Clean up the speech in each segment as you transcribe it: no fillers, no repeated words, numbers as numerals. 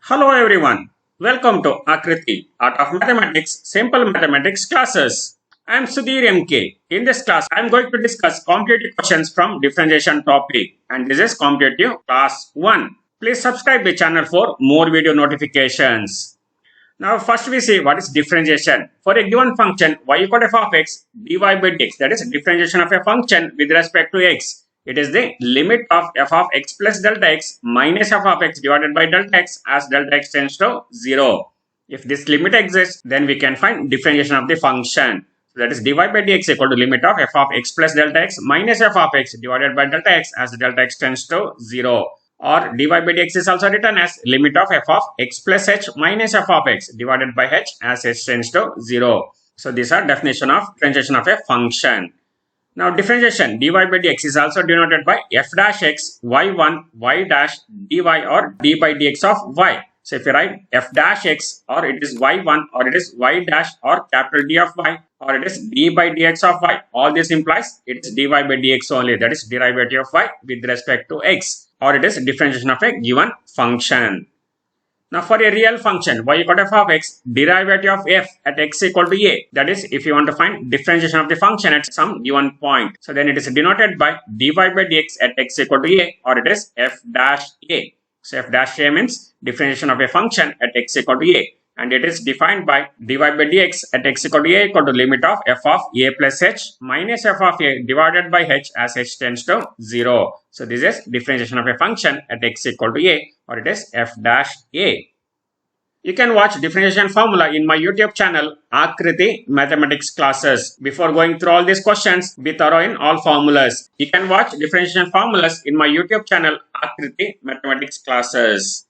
Hello everyone, welcome to Aakruthi Art of Mathematics Simple Mathematics Classes. I am Sudhir MK. In this class, I am going to discuss competitive questions from differentiation topic, and this is competitive class 1. Please subscribe the channel for more video notifications. Now first we see what is differentiation. For a given function y equal to f of x dy by dx, that is differentiation of a function with respect to x. It is the limit of f of x plus delta x minus f of x divided by delta x as delta x tends to 0. If this limit exists, then we can find differentiation of the function. So that is dy by dx equal to limit of f of x plus delta x minus f of x divided by delta x as delta x tends to 0. Or dy by dx is also written as limit of f of x plus h minus f of x divided by h as h tends to 0. So these are definition of differentiation of a function. Now differentiation dy by dx is also denoted by f dash x y1 y dash dy or d by dx of y. So if you write f dash x, or it is y1, or it is y dash or capital D of y, or it is d by dx of y, all this implies it is dy by dx only, that is derivative of y with respect to x, or it is differentiation of a given function. Now for a real function y equal to f of x, derivative of f at x equal to a, that is if you want to find differentiation of the function at some given point, so then it is denoted by dy by dx at x equal to a, or it is f dash a. So f dash a means differentiation of a function at x equal to a, and it is defined by dy by dx at x equal to a equal to limit of f of a plus h minus f of a divided by h as h tends to 0. So this is differentiation of a function at x equal to a, or it is f dash a. You can watch differentiation formula in my YouTube channel Aakruthi Mathematics Classes. Before going through all these questions, be thorough in all formulas. You can watch differentiation formulas in my YouTube channel Aakruthi Mathematics Classes.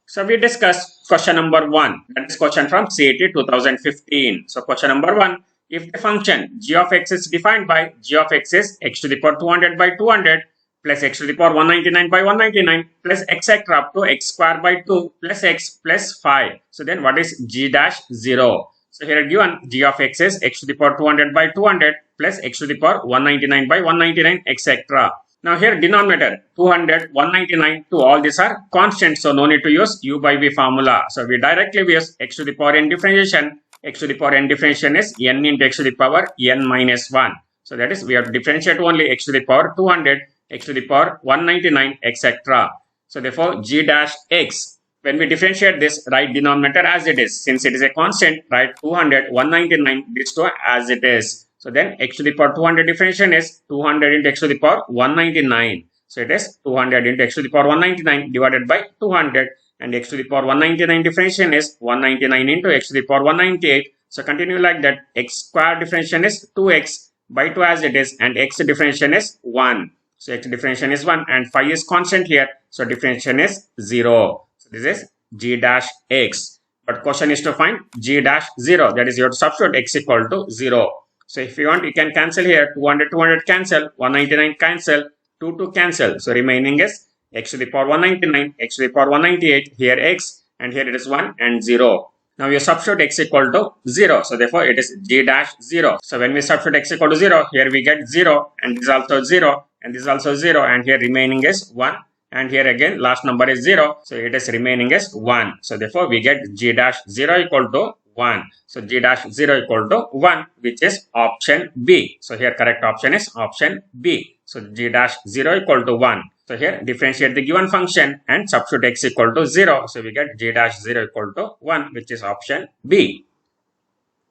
So we discussed question number 1. That is question from CET 2015. So question number 1. If the function g of x is defined by g of x is x to the power 200 by 200 plus x to the power 199 by 199 plus etc. up to x square by 2 plus x plus 5. So then what is g dash 0? So here given g of x is x to the power 200 by 200 plus x to the power 199 by 199 etc. Now here denominator 200, 199, to all these are constants, so no need to use u by v formula. So we directly use x to the power n differentiation. X to the power n differentiation is n into x to the power n minus 1. So that is we have to differentiate only x to the power 200, x to the power 199 etc. So therefore g dash x, when we differentiate this, write denominator as it is. Since it is a constant, write 200, 199 this to as it is. So then x to the power 200 differentiation is 200 into x to the power 199. So it is 200 into x to the power 199 divided by 200, and x to the power 199 differentiation is 199 into x to the power 198. So continue like that. X square differentiation is 2x by 2 as it is, and x differentiation is 1. So x differentiation is 1 and phi is constant here. So differentiation is 0. So this is g dash x. But question is to find g dash 0. That is you have to substitute x equal to 0. So if you want, you can cancel here. 200, 200 cancel. 199 cancel. 2 cancel. So remaining is x to the power 199, x to the power 198. Here x, and here it is 1 and 0. Now you substitute x equal to 0. So therefore it is g dash 0. So when we substitute x equal to 0, here we get 0, and this is also 0, and this is also 0, and here remaining is 1, and here again last number is 0, so it is remaining is 1. So therefore we get g dash 0 equal to 1. So g dash 0 equal to 1, which is option B. So here correct option is option B. So g dash 0 equal to 1. So here differentiate the given function and substitute x equal to 0. So we get g dash 0 equal to 1, which is option B.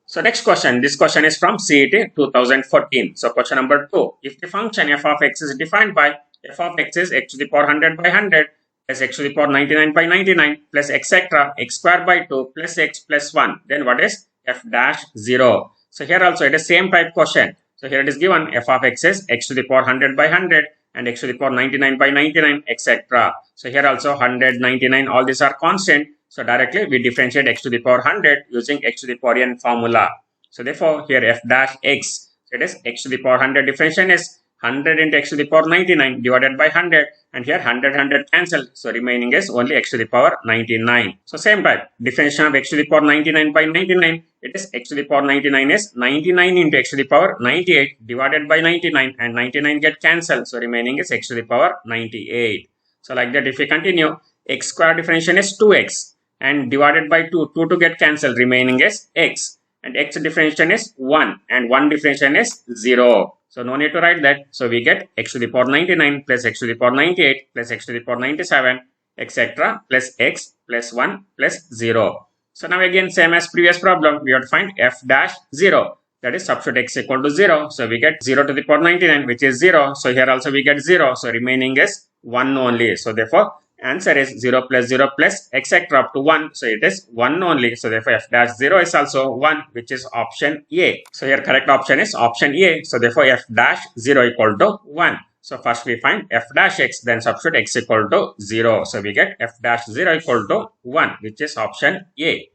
So next question, this question is from CET 2014. So question number 2. If the function f of x is defined by f of x is x to the power 100 by 100 plus x to the power 99 by 99 plus etc. x square by 2 plus x plus 1, then what is f dash 0? So here also it is same type question. So here it is given f of x is x to the power 100 by 100 and x to the power 99 by 99 etc. So here also 100, 99, all these are constant. So directly we differentiate x to the power 100 using x to the power n formula. So therefore here f dash x, so it is x to the power 100 differentiation is 100 into x to the power 99 divided by 100, and here 100 cancel. So remaining is only x to the power 99. So same type, differentiation of x to the power 99 by 99, it is x to the power 99 is 99 into x to the power 98 divided by 99, and 99 get cancelled. So remaining is x to the power 98. So like that if we continue, x square differentiation is 2x and divided by 2 to get cancelled, remaining is x, and x differentiation is 1 and 1 differentiation is 0. So no need to write that. So we get x to the power 99 plus x to the power 98 plus x to the power 97 etc. plus x plus 1 plus 0. So now again same as previous problem, we have to find f dash 0. That is substitute x equal to 0. So we get 0 to the power 99 which is 0. So here also we get 0. So remaining is 1 only. So therefore answer is 0 plus etc. up to 1. So it is 1 only. So therefore f dash 0 is also 1, which is option A. So here correct option is option A. So therefore f dash 0 equal to 1. So first we find f dash x, then substitute x equal to 0. So we get f dash 0 equal to 1, which is option A.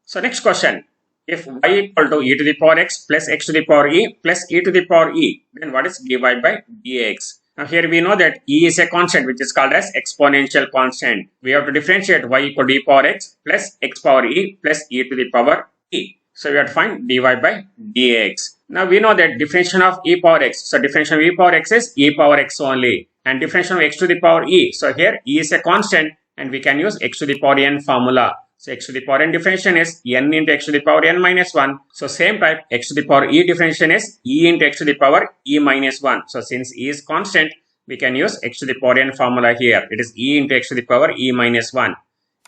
So next question. If y equal to e to the power x plus x to the power e plus e to the power e, then what is dy by dx? Now here we know that e is a constant which is called as exponential constant. We have to differentiate y equal to e power x plus x power e plus e to the power e. So we have to find dy by dx. Now we know that differentiation of e power x. So differentiation of e power x is e power x only. And differentiation of x to the power e. So here e is a constant and we can use x to the power n formula. So x to the power n differentiation is n into x to the power n minus 1. So same type x to the power e differentiation is e into x to the power e minus 1. So since e is constant, we can use x to the power n formula here. It is e into x to the power e minus 1.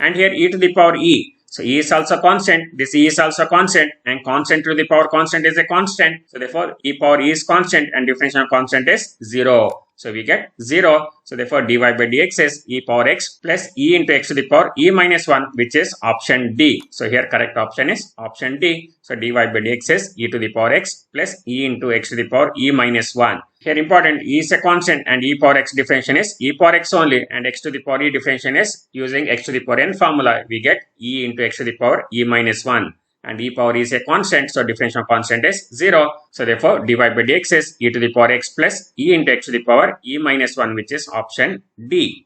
And here e to the power e. So e is also constant, this e is also constant, and constant to the power constant is a constant. So therefore e power e is constant and differentiation of constant is 0. So we get 0. So therefore dy by dx is e power x plus e into x to the power e minus 1, which is option D. So here correct option is option D. So dy by dx is e to the power x plus e into x to the power e minus 1. Here important, e is a constant and e power x differentiation is e power x only, and x to the power e differentiation is using x to the power n formula. We get e into x to the power e minus 1. And e power e is a constant, so differentiation of constant is 0. So therefore dy by dx is e to the power x plus e into x to the power e minus 1, which is option D.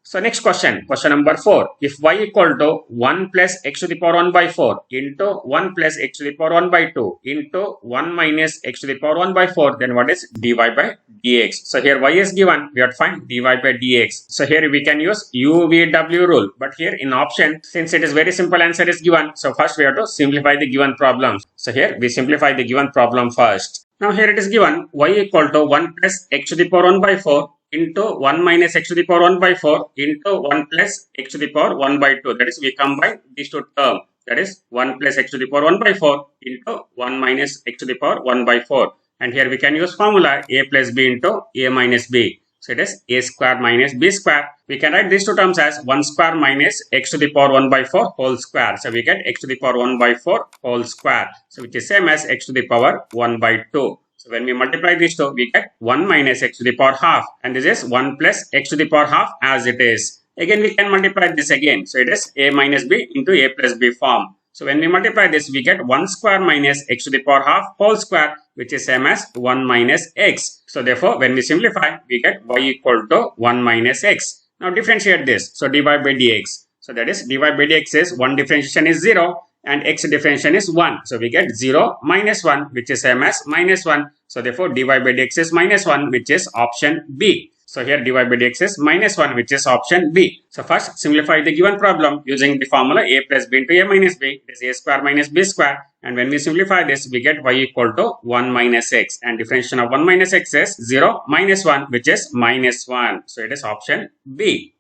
So next question, question number 4. If y equal to 1 plus x to the power 1 by 4 into 1 plus x to the power 1 by 2 into 1 minus x to the power 1 by 4, then what is dy by dx? So here y is given, we have to find dy by dx. So here we can use Uvw rule, but here in option, since it is very simple answer is given, so first we have to simplify the given problem. So here we simplify the given problem first. Now here it is given y equal to 1 plus x to the power 1 by 4 into 1 minus x to the power 1 by 4 into 1 plus x to the power 1 by 2. That is, we combine these two terms. That is 1 plus x to the power 1 by 4 into 1 minus x to the power 1 by 4. And here we can use formula a plus b into a minus b. So it is a square minus b square. We can write these two terms as 1 square minus x to the power 1 by 4 whole square. So we get x to the power 1 by 4 whole square. So which is same as x to the power 1 by 2. So when we multiply these two, we get 1 minus x to the power half. And this is 1 plus x to the power half as it is. Again, we can multiply this again. So it is a minus b into a plus b form. So when we multiply this, we get 1 square minus x to the power half whole square, which is same as 1 minus x. So therefore, when we simplify, we get y equal to 1 minus x. Now differentiate this. So dy by dx. So that is dy by dx is 1 differentiation is 0 and x differentiation is 1. So we get 0 minus 1, which is same as minus 1. So therefore dy by dx is minus 1, which is option B. So here dy by dx is minus 1, which is option B. So first simplify the given problem using the formula a plus b into a minus b. It is a square minus b square. And when we simplify this, we get y equal to 1 minus x. And differentiation of 1 minus x is 0 minus 1, which is minus 1. So it is option B.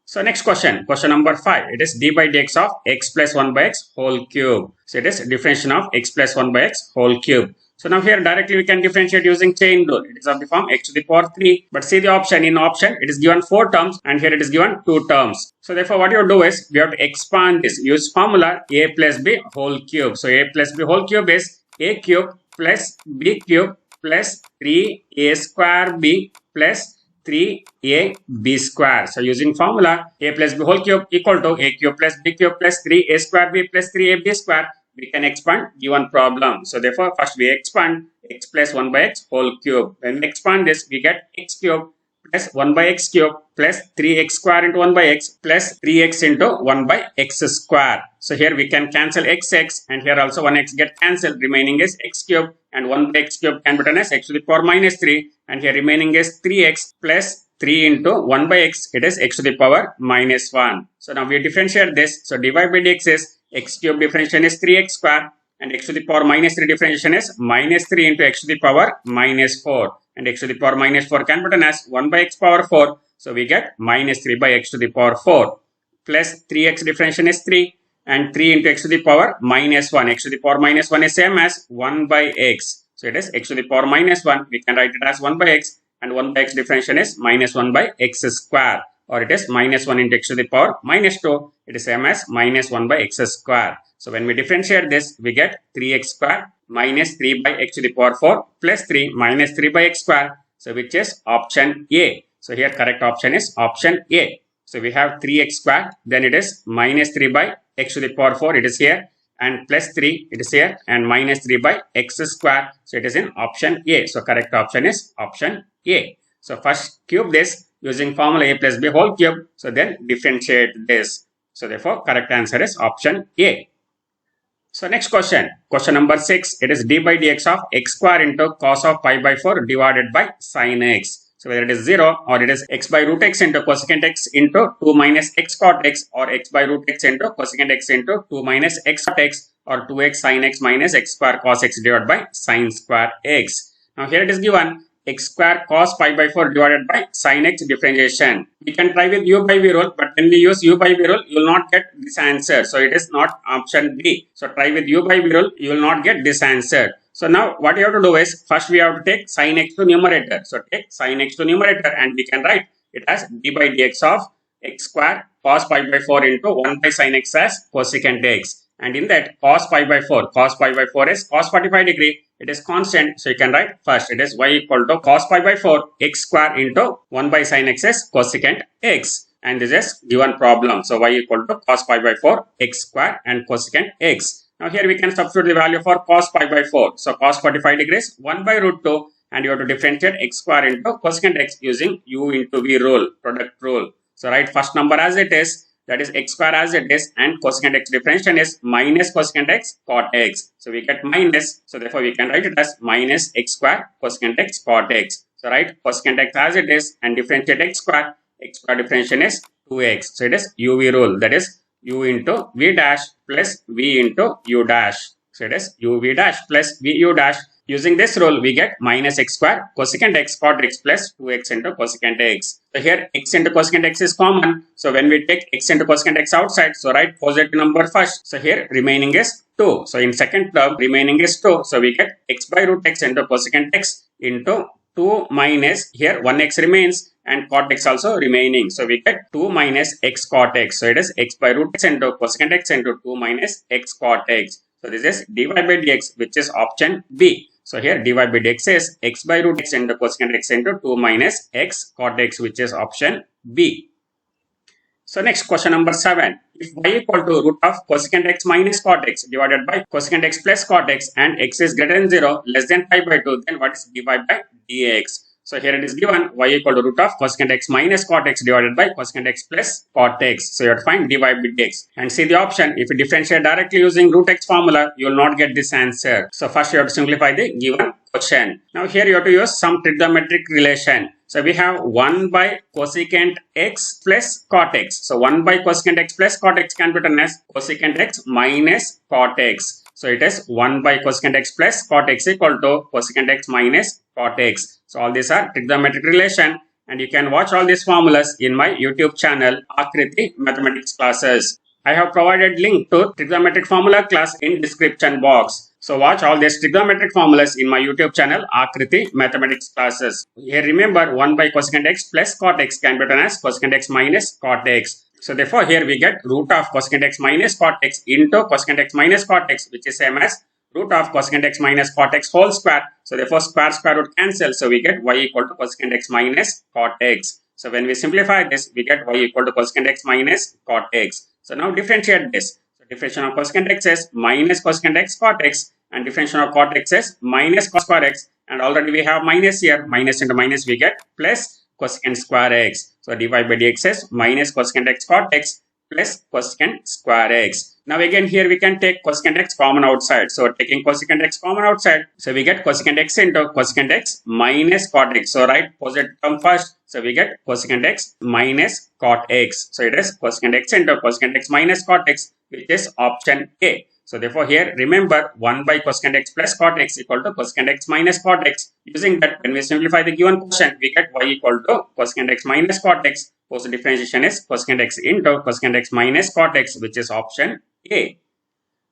So next question, question number 5. It is d by dx of x plus 1 by x whole cube. So it is differentiation of x plus 1 by x whole cube. So now here directly we can differentiate using chain rule. It is of the form x to the power 3. But see the option, in option it is given 4 terms and here it is given 2 terms. So therefore what you do is, we have to expand this. Use formula a plus b whole cube. So a plus b whole cube is a cube plus b cube plus 3a square b plus 3ab square. So using formula a plus b whole cube equal to a cube plus b cube plus 3a square b plus 3ab square, we can expand given problem. So therefore first we expand x plus 1 by x whole cube. When we expand this, we get x cube plus 1 by x cube plus 3x square into 1 by x plus 3x into 1 by x square. So here we can cancel x and here also 1x get cancelled. Remaining is x cube and 1 by x cube can be written as x to the power minus 3 and here remaining is 3x plus 3 into 1 by x, it is x to the power minus 1. So now we differentiate this. So dy by dx is x cube differentiation is 3x square, and x to the power minus 3 differentiation is minus 3 into x to the power minus 4. And x to the power minus 4 can be written as 1 by x power 4. So we get minus 3 by x to the power 4 plus 3x differentiation is 3, and 3 into x to the power minus 1. X to the power minus 1 is same as 1 by x. So it is x to the power minus 1. We can write it as 1 by x, and 1 by x differentiation is minus 1 by x square, or it is minus 1 into x to the power minus 2. It is same as minus 1 by x square. So when we differentiate this, we get 3x square minus 3 by x to the power 4 plus 3 minus 3 by x square. So which is option A. So here correct option is option A. So we have 3x square, then it is minus 3 by x to the power 4, it is here, and plus 3, it is here, and minus 3 by x square. So it is in option A. So correct option is option A. So first cube this using formula a plus b whole cube. So then differentiate this. So therefore correct answer is option A. So next question, question number 6, it is d by dx of x square into cos of pi by 4 divided by sin x. So whether it is 0 or it is x by root x into cosecant x into 2 minus x cot x, or x by root x into cosecant x into 2 minus x cot x, or 2x sin x minus x square cos x divided by sin square x. Now here it is given x square cos pi by 4 divided by sin x differentiation. We can try with u by v rule, but when we use u by v rule, you will not get this answer. So it is not option B. So try with u by v rule, you will not get this answer. So now what you have to do is, first we have to take sin x to numerator. So take sin x to numerator, and we can write it as d by dx of x square cos pi by 4 into 1 by sin x as cosecant x. And in that cos pi by 4 is cos 45 degree. It is constant. So you can write first it is y equal to cos pi by 4 x square into 1 by sin x as cosecant x. And this is given problem. So y equal to cos pi by 4 x square and cosecant x. Now here we can substitute the value for cos pi by 4. So cos 45 degrees 1 by root 2, and you have to differentiate x square into cosecant x using u into v rule, product rule. So write first number as it is, that is x square as it is, and cosecant x differentiation is minus cosecant x cot x. So we get minus, so therefore we can write it as minus x square cosecant x cot x. So write cosecant x as it is and differentiate x square differentiation is 2x. So it is uv rule, that is u into v dash plus v into u dash. So it is uv dash plus vu dash. Using this rule, we get minus x square cosecant x cot x plus 2x into cosecant x. So here x into cosecant x is common. So when we take x into cosecant x outside, so write positive number first. So here remaining is 2. So in second term, remaining is 2. So we get x by root x into cosecant x into 2 minus, here 1x remains and cot x also remaining. So we get 2 minus x cot x. So it is x by root x into cosecant x into 2 minus x cot x. So this is dy by dx, which is option B. So here dy by dx is x by root x into cosecant x into 2 minus x cot x, which is option B. So next question number 7. If y equal to root of cosecant x minus cot x divided by cosecant x plus cot x and x is greater than 0, less than pi by 2, then what is dy by dx? So here it is given y equal to root of cosecant x minus cot x divided by cosecant x plus cot x. So you have to find dy by dx. And see the option. If you differentiate directly using root x formula, you will not get this answer. So first you have to simplify the given question. Now here you have to use some trigonometric relation. So we have 1 by cosecant x plus cot x. So 1 by cosecant x plus cot x can be written as cosecant x minus cot x. So it is 1 by cosecant x plus cot x equal to cosecant x minus cot x. So all these are trigonometric relation, and you can watch all these formulas in my YouTube channel Aakruthi Mathematics Classes. I have provided link to trigonometric formula class in description box. So watch all these trigonometric formulas in my YouTube channel Aakruthi Mathematics Classes. Here remember 1 by cosecant x plus cot x can be written as cosecant x minus cot x. So therefore here we get root of cosecant x minus cot x into cosecant x minus cot x, which is same as root of cosecant x minus cot x whole square. So therefore square root cancel. So we get y equal to cosecant x minus cot x. So when we simplify this, we get y equal to cosecant x minus cot x. So now differentiate this. So differentiation of cosecant x is minus cosecant x cot x, and differentiation of cot x is minus cos square x. And already we have minus here. Minus into minus we get plus cosecant square x. So dy by dx is minus cosecant x cot x plus cosecant square x. Now again here we can take cosecant x common outside. So taking cosecant x common outside, so we get cosecant x into cosecant x minus cot x. So write positive term first. So we get cosecant x minus cot x. So it is cosecant x into cosecant x minus cot x, which is option A. So therefore here remember 1 by cosecant x plus cot x equal to cosecant x minus cot x. Using that, when we simplify the given question, we get y equal to cosecant x minus cot x. Post differentiation is cosecant x into cosecant x minus cot x, which is option A.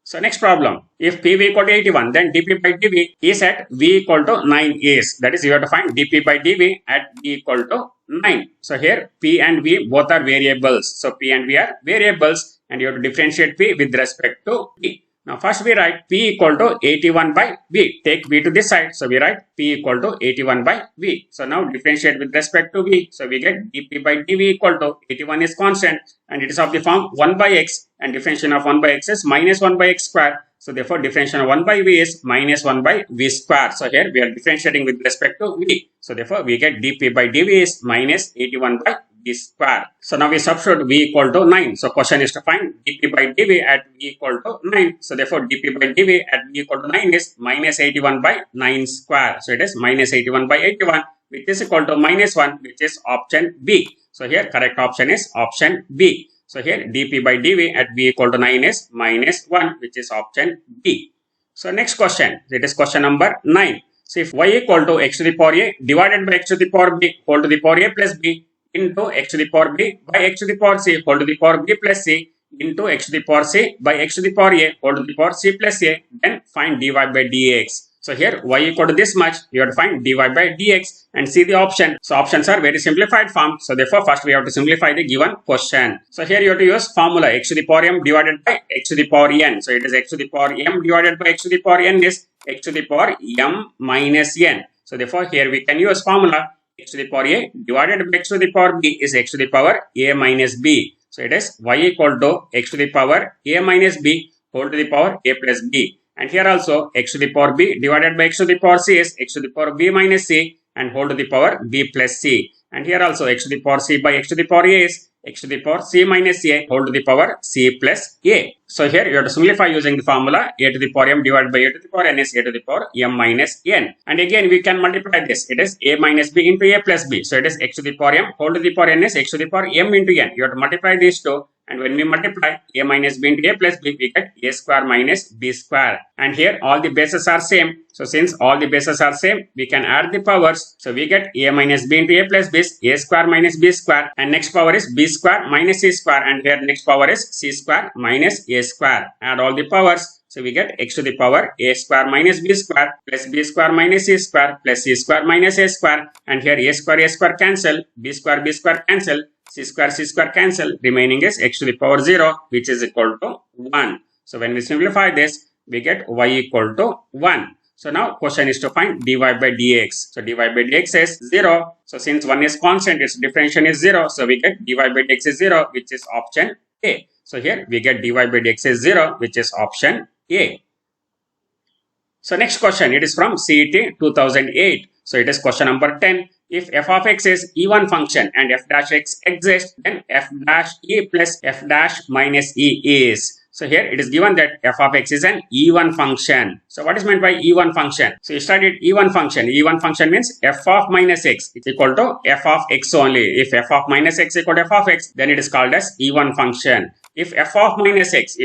So next problem, if PV equal to 81, then dP by dV is at V equal to 9 is. That is, you have to find dP by dV at V equal to 9. So here P and V both are variables. So P and V are variables and you have to differentiate P with respect to V. Now first we write P equal to 81 by V. Take V to this side. So we write P equal to 81 by V. So now differentiate with respect to V. So we get dP by dV equal to 81 is constant and it is of the form 1 by x, and differentiation of 1 by x is minus 1 by x square. So therefore differentiation of 1 by V is minus 1 by V square. So here we are differentiating with respect to V. So therefore we get dP by dV is minus 81 by V square. So now we substitute V equal to 9. So question is to find dP by dV at V equal to 9. So therefore dP by dV at V equal to 9 is minus 81 by 9 square. So it is minus 81 by 81, which is equal to minus 1, which is option B. So here correct option is option B. So here dP by dV at V equal to 9 is minus 1, which is option B. So next question, it is question number 9. So if y equal to x to the power a divided by x to the power b whole to the power a plus b into x to the power b by x to the power c whole to the power b plus c into x to the power c by x to the power a whole to the power c plus a, then find dy by dx. So here y equal to this much, you have to find dy by dx and see the option. So options are very simplified form. So therefore first we have to simplify the given question. So here you have to use formula x to the power m divided by x to the power n. So it is x to the power m divided by x to the power n is x to the power m minus n. So therefore here we can use formula x to the power a divided by x to the power b is x to the power a minus b. So it is y equal to x to the power a minus b whole to the power a plus b. And here also x to the power b divided by x to the power c is x to the power b minus c and whole to the power b plus c. And here also x to the power c by x to the power a is x to the power c minus a whole to the power c plus a. So here you have to simplify using the formula a to the power m divided by a to the power n is a to the power m minus n. And again we can multiply this. It is a minus b into a plus b. So it is x to the power m whole to the power n is x to the power m into n. You have to multiply these two. And when we multiply a minus b into a plus b, we get a square minus b square. And here all the bases are same. So since all the bases are same, we can add the powers. So we get a minus b into a plus b is a square minus b square. And next power is b square minus c square. And here next power is c square minus a square. Add all the powers. So we get x to the power a square minus b square plus b square minus c square plus c square minus a square. And here a square cancel, b square cancel. C square cancel, remaining is x to the power 0, which is equal to 1. So when we simplify this, we get y equal to 1. So now question is to find dy by dx. So dy by dx is 0. So since 1 is constant, its differentiation is 0. So we get dy by dx is 0, which is option A. So here we get dy by dx is 0, which is option A. So next question, it is from CET 2008. So it is question number 10. If f of x is even function and f dash x exists, then f dash e plus f dash minus e is. So here it is given that f of x is an even function. So what is meant by even function? So you studied even function. Even function means f of minus x is equal to f of x only. If f of minus x equal to f of x, then it is called as even function. If f of minus x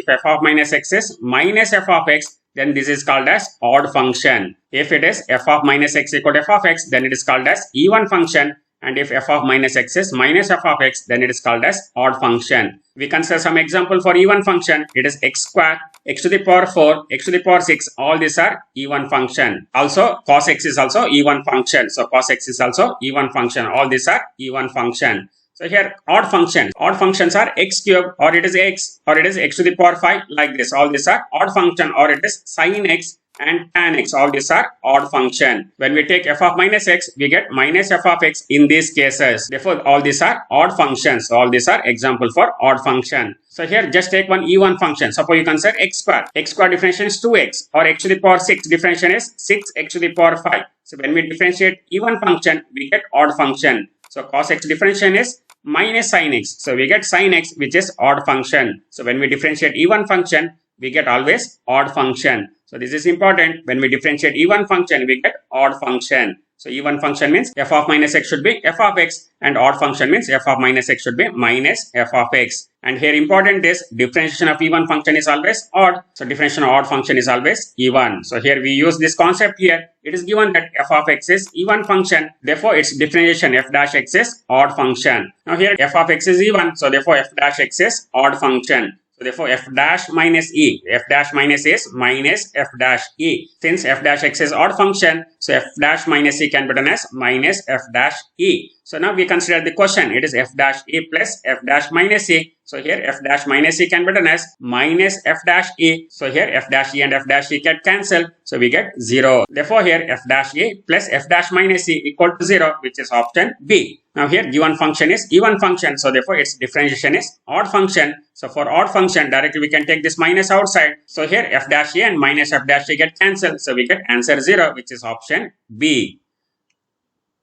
is minus f of x, then this is called as odd function. If it is f of minus x equal to f of x, then it is called as even function. And if f of minus x is minus f of x, then it is called as odd function. We consider some example for even function. It is x square, x to the power 4, x to the power 6. All these are even function. Also, cos x is also even function. So cos x is also even function. All these are even function. So here odd functions. Odd functions are x cube, or it is x, or it is x to the power 5, like this. All these are odd function, or it is sin x and tan x. All these are odd function. When we take f of minus x, we get minus f of x in these cases. Therefore, all these are odd functions. All these are example for odd function. So here just take one even function. Suppose you consider x square. X square differentiation is 2x, or x to the power 6 differentiation is 6x to the power 5. So when we differentiate even function, we get odd function. So cos x differentiation is minus sin x. So we get sin x, which is odd function. So when we differentiate even function, we get always odd function. So this is important. When we differentiate even function, we get odd function. So even function means f of minus x should be f of x, and odd function means f of minus x should be minus f of x. And here important is differentiation of even function is always odd. So differentiation of odd function is always even. So here we use this concept here. It is given that f of x is even function. Therefore its differentiation f dash x is odd function. Now here f of x is even. So therefore f dash x is odd function. So therefore f dash minus e, f dash minus is minus f dash e. Since f dash x is odd function, so f dash minus e can be written as minus f dash e. So now we consider the question. It is f dash e plus f dash minus e. So here f dash minus e can be written as minus f dash e. So here f dash e and f dash e get cancelled. So we get 0. Therefore here f dash e plus f dash minus e equal to 0, which is option B. Now here given function is even function. So therefore its differentiation is odd function. So for odd function, directly we can take this minus outside. So here f dash e and minus f dash e get cancelled. So we get answer 0, which is option B.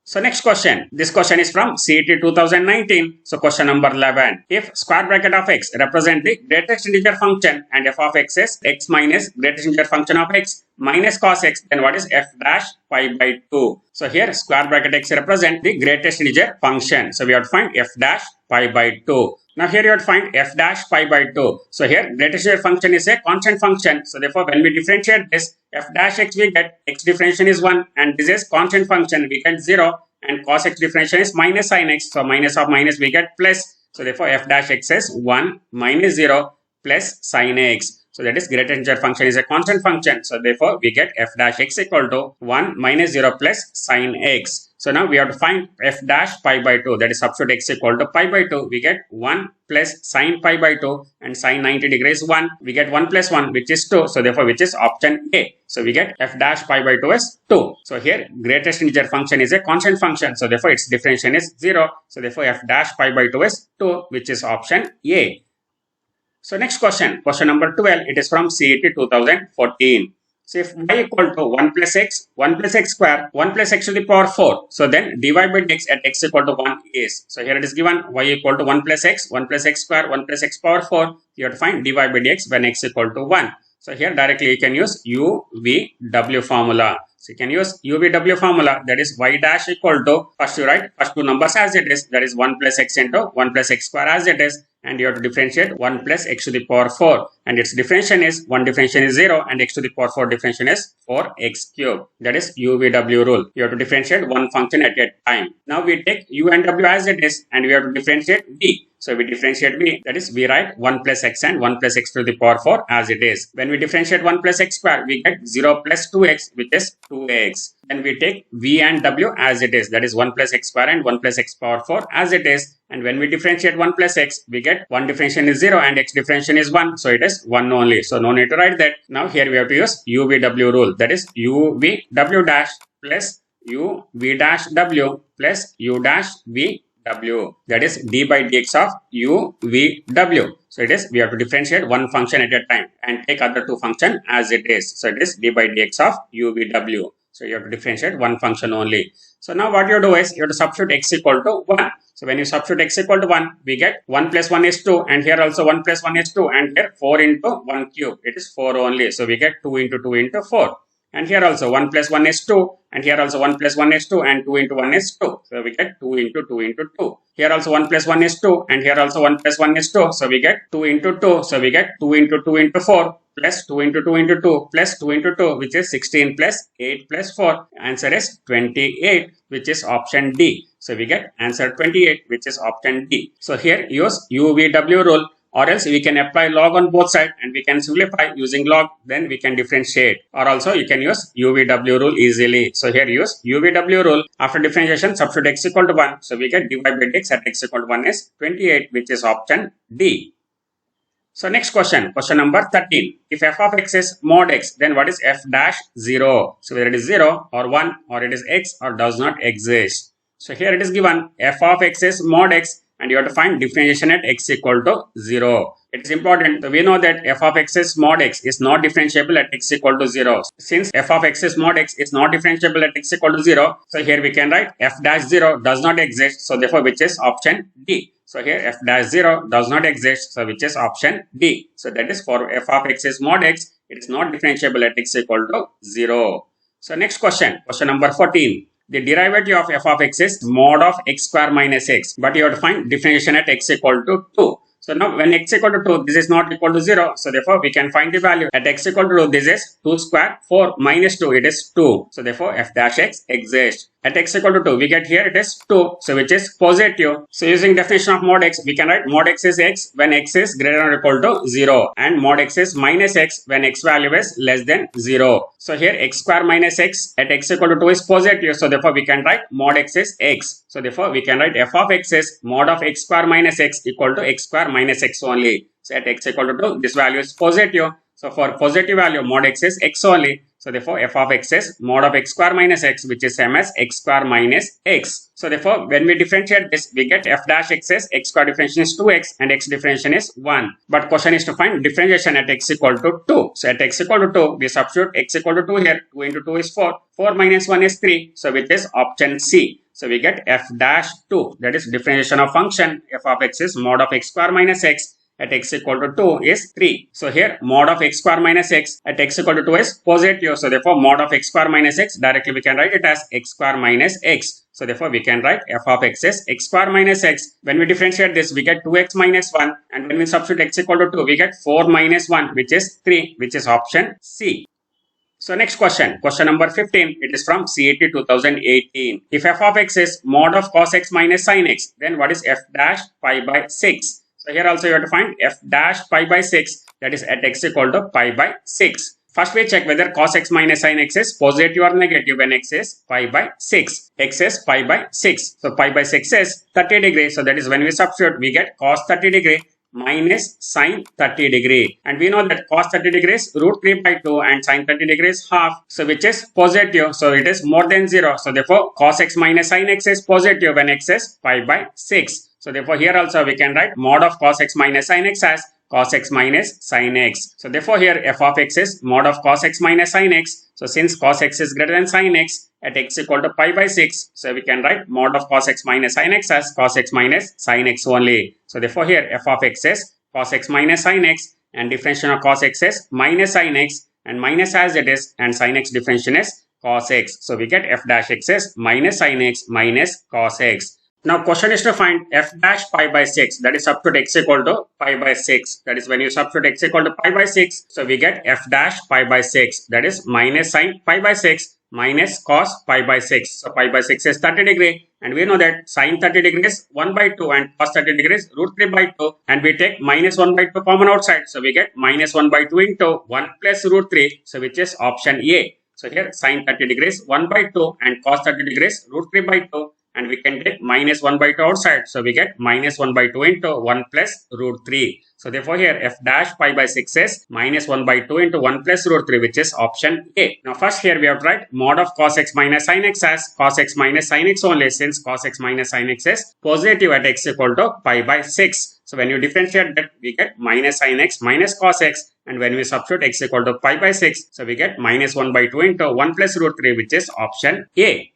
So next question. This question is from CET 2019. So question number 11. If square bracket of x represent the greatest integer function and f of x is x minus greatest integer function of x minus cos x, then what is f dash pi by 2? So here square bracket x represent the greatest integer function. So we have to find f dash pi by 2. Now here you have to find f dash pi by 2. So here greatest integer function is a constant function. So therefore when we differentiate this, f dash x we get x differentiation is 1, and this is constant function, we get 0, and cos x differentiation is minus sin x. So minus of minus we get plus. So therefore f dash x is 1 minus 0 plus sin x. So that is greatest integer function is a constant function. So therefore we get f dash x equal to 1 minus 0 plus sin x. So now we have to find f dash pi by 2. That is substitute x equal to pi by 2. We get 1 plus sin pi by 2, and sin 90 degrees 1. We get 1 plus 1, which is 2. So therefore which is option A. So we get f dash pi by 2 is 2. So here greatest integer function is a constant function. So therefore its differentiation is 0. So therefore f dash pi by 2 is 2, which is option A. So next question. Question number 12. It is from CET 2014. So if y equal to 1 plus x square, 1 plus x to the power 4. So then dy by dx at x equal to 1 is. So here it is given y equal to 1 plus x square, 1 plus x power 4. You have to find dy by dx when x equal to 1. So here directly you can use Uvw formula. So you can use Uvw formula, that is y dash equal to, first you write first two numbers as it is, that is 1 plus x into 1 plus x square as it is, and you have to differentiate 1 plus x to the power 4, and its differentiation is 1 differentiation is 0 and x to the power 4 differentiation is 4x cube. That is Uvw rule. You have to differentiate one function at a time. Now we take u and w as it is, and we have to differentiate v. So we differentiate v, that is we write 1 plus x and 1 plus x to the power 4 as it is. When we differentiate 1 plus x square, we get 0 plus 2x, which is 2x. Then we take v and w as it is, that is 1 plus x square and 1 plus x power 4 as it is. And when we differentiate 1 plus x, we get 1 differentiation is 0 and x differentiation is 1. So it is 1 only. So no need to write that. Now here we have to use Uvw rule, that is Uvw dash plus uv dash w plus u dash v w, that is d by dx of Uvw. So it is we have to differentiate one function at a time and take other two function as it is. So it is d by dx of Uvw. So you have to differentiate one function only. So now what you do is you have to substitute x equal to 1. So when you substitute x equal to 1, we get 1 plus 1 is 2, and here also 1 plus 1 is 2, and here 4 into 1 cube. It is 4 only. So we get 2 into 2 into 4. And here also 1 plus 1 is 2, and here also 1 plus 1 is 2, and 2 into 1 is 2. So we get 2 into 2 into 2. Here also 1 plus 1 is 2, and here also 1 plus 1 is 2. So we get 2 into 2. So we get 2 into 2 into 4 plus 2 into 2 into 2 plus 2 into 2, which is 16 plus 8 plus 4. Answer is 28, which is option D. So we get answer 28, which is option D. So here use Uvw rule, or else we can apply log on both sides and we can simplify using log, then we can differentiate. Or also you can use Uvw rule easily. So here use Uvw rule. After differentiation, substitute x equal to 1. So we get dy by dx at x equal to 1 is 28, which is option D. So next question, question number 13. If f of x is mod x, then what is f dash 0? So whether it is 0 or 1 or it is x or does not exist. So here it is given f of x is mod x and you have to find differentiation at x equal to 0. It is important. So we know that f of x's mod x is not differentiable at x equal to 0. Since f of x's mod x is not differentiable at x equal to 0, so here we can write f dash 0 does not exist. So therefore, which is option D. So here f dash 0 does not exist. So which is option D. So that is for f of x's mod x, it is not differentiable at x equal to 0. So next question number 14. The derivative of f of x is mod of x square minus x, but you have to find differentiation at x equal to 2. So now when x equal to 2, this is not equal to 0. So therefore we can find the value. At x equal to 2, this is 2 square, 4 minus 2, it is 2. So therefore f dash x exists. At x equal to 2, we get here it is 2, so which is positive. So using definition of mod x, we can write mod x is x when x is greater or equal to 0, and mod x is minus x when x value is less than 0. So here x square minus x at x equal to 2 is positive, so therefore we can write mod x is x. So therefore we can write f of x is mod of x square minus x equal to x square minus x only. So at x equal to 2, this value is positive. So for positive value, mod x is x only. So therefore f of x is mod of x square minus x, which is same as x square minus x. So therefore when we differentiate this, we get f dash x is x square differentiation is 2x and x differentiation is 1. But question is to find differentiation at x equal to 2. So at x equal to 2, we substitute x equal to 2 here. 2 into 2 is 4. 4 minus 1 is 3. So which is option C. So we get f dash 2. That is differentiation of function f of x is mod of x square minus x at x equal to 2 is 3. So here mod of x square minus x at x equal to 2 is positive. So therefore mod of x square minus x, directly we can write it as x square minus x. So therefore we can write f of x is x square minus x. When we differentiate this, we get 2x minus 1, and when we substitute x equal to 2, we get 4 minus 1, which is 3, which is option C. So next question number 15, it is from CET 2018. If f of x is mod of cos x minus sin x, then what is f dash pi by 6? So here also you have to find f dash pi by 6, that is at x equal to pi by 6. First we check whether cos x minus sin x is positive or negative when x is pi by 6. X is pi by 6. So pi by 6 is 30 degrees. So that is when we substitute, we get cos 30 degree minus sin 30 degree. And we know that cos 30 degrees root 3 by 2 and sin 30 degrees half. So which is positive. So it is more than 0. So therefore cos x minus sin x is positive when x is pi by 6. So therefore here also we can write mod of cos x minus sin x as cos x minus sin x. So therefore here f of x is mod of cos x minus sin x. So since cos x is greater than sin x at x equal to pi by 6, so we can write mod of cos x minus sin x as cos x minus sin x only. So therefore here f of x is cos x minus sin x, and differentiation of cos x is minus sin x, and minus as it is, and sin x differentiation is cos x. So we get f dash x is minus sin x minus cos x. Now question is to find f dash pi by 6, that is substitute x equal to pi by 6. That is when you substitute x equal to pi by 6, so we get f dash pi by 6, that is minus sin pi by 6 minus cos pi by 6. So pi by 6 is 30 degree, and we know that sin 30 degrees 1 by 2 and cos 30 degrees root 3 by 2, and we take minus 1 by 2 common outside. So we get minus 1 by 2 into 1 plus root 3, so which is option A. So here sin 30 degrees 1 by 2 and cos 30 degrees root 3 by 2, and we can take minus 1 by 2 outside. So we get minus 1 by 2 into 1 plus root 3. So therefore here f dash pi by 6 is minus 1 by 2 into 1 plus root 3, which is option A. Now first here we have to write mod of cos x minus sin x as cos x minus sin x only, since cos x minus sin x is positive at x equal to pi by 6. So when you differentiate that, we get minus sin x minus cos x, and when we substitute x equal to pi by 6, so we get minus 1 by 2 into 1 plus root 3, which is option A.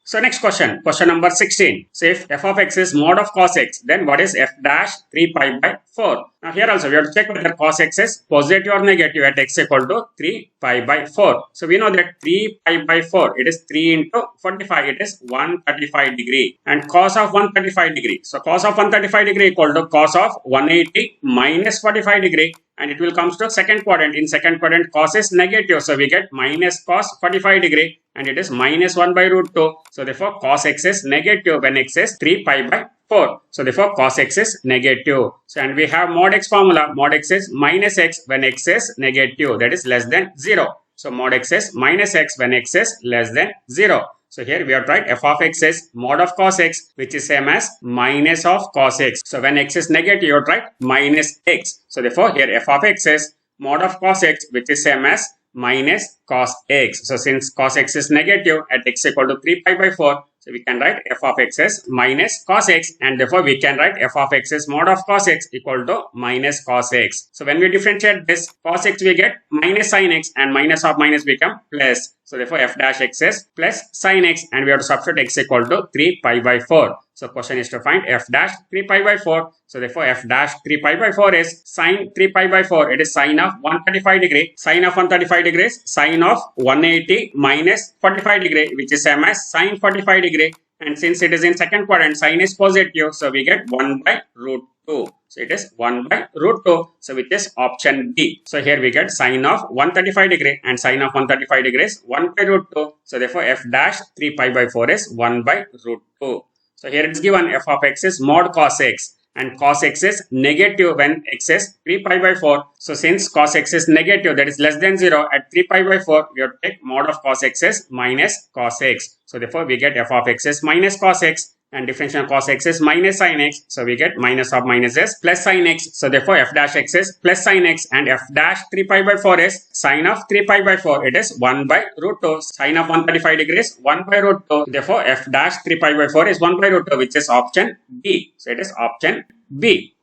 So next question number 16. So if f of x is mod of cos x, then what is f dash 3 pi by 4? Now here also we have to check whether cos x is positive or negative at x equal to 3 pi by 4. So we know that 3 pi by 4, it is 3 into 45, it is 135 degree. And cos of 135 degree. So cos of 135 degree equal to cos of 180 minus 45 degree. And it will comes to second quadrant. In second quadrant, cos is negative. So we get minus cos 45 degree, and it is minus 1 by root 2. So therefore cos x is negative when x is 3 pi by 4. So therefore cos x is negative. So and we have mod x formula. Mod x is minus x when x is negative, that is less than 0. So mod x is minus x when x is less than 0. So here we have to write f of x is mod of cos x, which is same as minus of cos x. So when x is negative, you have to write minus x. So therefore here f of x is mod of cos x, which is same as minus cos x. So since cos x is negative at x equal to 3 pi by 4, So we can write f of x as minus cos x, and therefore we can write f of x as mod of cos x equal to minus cos x. So when we differentiate this cos x, we get minus sin x, and minus of minus become plus. So therefore f dash x is plus sin x, and we have to substitute x equal to 3 pi by 4. So question is to find f dash 3 pi by 4. So therefore f dash 3 pi by 4 is sin 3 pi by 4. It is sin of 135 degree. Sin of 135 degrees, sin of 180 minus 45 degree, which is same as sin 45 degree. And since it is in second quadrant, sin is positive, so we get 1 by root 2. So it is 1 by root 2, so which is option B. So here we get sin of 135 degree, and sin of 135 degrees 1 by root 2. So therefore f dash 3 pi by 4 is 1 by root 2. So here it is given f of x is mod cos x, and cos x is negative when x is 3 pi by 4. So since cos x is negative, that is less than 0, at 3 pi by 4, we have to take mod of cos x is minus cos x. So therefore we get f of x is minus cos x, and differentiation of cos x is minus sin x. So we get minus of minus is plus sin x. So therefore f dash x is plus sin x, and f dash 3 pi by 4 is sin of 3 pi by 4. It is 1 by root 2. Sin of 135 degrees 1 by root 2. Therefore f dash 3 pi by 4 is 1 by root 2, which is option B. So it is option B.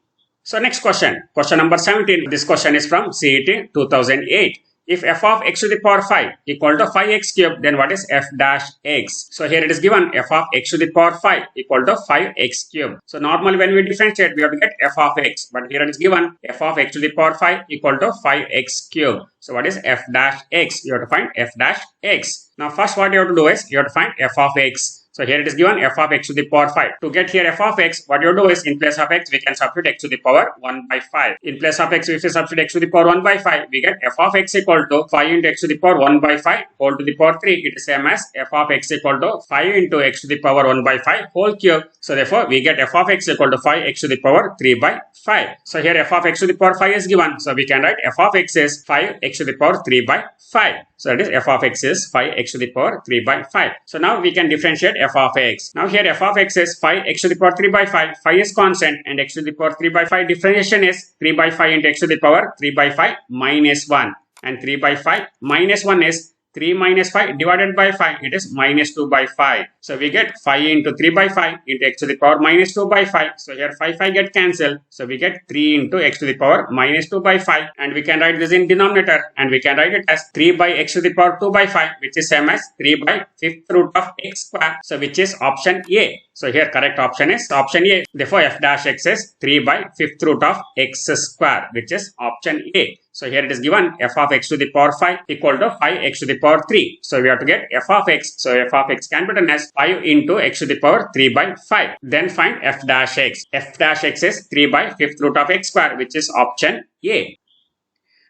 So next question. Question number 17. This question is from CET 2008. If f of x to the power 5 equal to 5x cube, then what is f dash x? So here it is given f of x to the power 5 equal to 5x cube. So normally when we differentiate, we have to get f of x. But here it is given f of x to the power 5 equal to 5x cube. So what is f dash x? You have to find f dash x. Now first what you have to do is, you have to find f of x. So here it is given f of x to the power 5. To get here f of x, what you do is, in place of x, we can substitute x to the power 1 by 5. In place of x, if we substitute x to the power 1 by 5, we get f of x equal to 5 into x to the power 1 by 5 whole to the power 3. It is same as f of x equal to 5 into x to the power 1 by 5 whole cube. So therefore, we get f of x equal to 5x to the power 3 by 5. So here f of x to the power 5 is given. So we can write f of x is 5x to the power 3 by 5. So that is f of x is 5x to the power 3 by 5. So now we can differentiate f of x. Now here f of x is 5x to the power 3 by 5. 5 is constant, and x to the power 3 by 5 differentiation is 3 by 5 into x to the power 3 by 5 minus 1. And 3 by 5 minus 1 is 3 minus 5 divided by 5. It is minus 2 by 5. So we get 5 into 3 by 5 into x to the power minus 2 by 5. So here 5 get cancelled. So we get 3 into x to the power minus 2 by 5. And we can write this in denominator. And we can write it as 3 by x to the power 2 by 5, which is same as 3 by 5th root of x square. So which is option A. So here correct option is option A. Therefore f dash x is 3 by 5th root of x square, which is option A. So here it is given f of x to the power 5 equal to 5x to the power 3. So we have to get f of x. So f of x can be written as 5 into x to the power 3 by 5. Then find f dash x. F dash x is 3 by 5th root of x square, which is option A.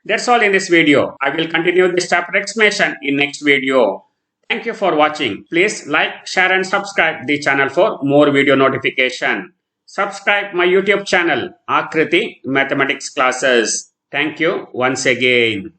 That's all in this video. I will continue this chapter explanation in next video. Thank you for watching. Please like, share and subscribe the channel for more video notification. Subscribe my YouTube channel, Aakruthi Mathematics Classes. Thank you once again.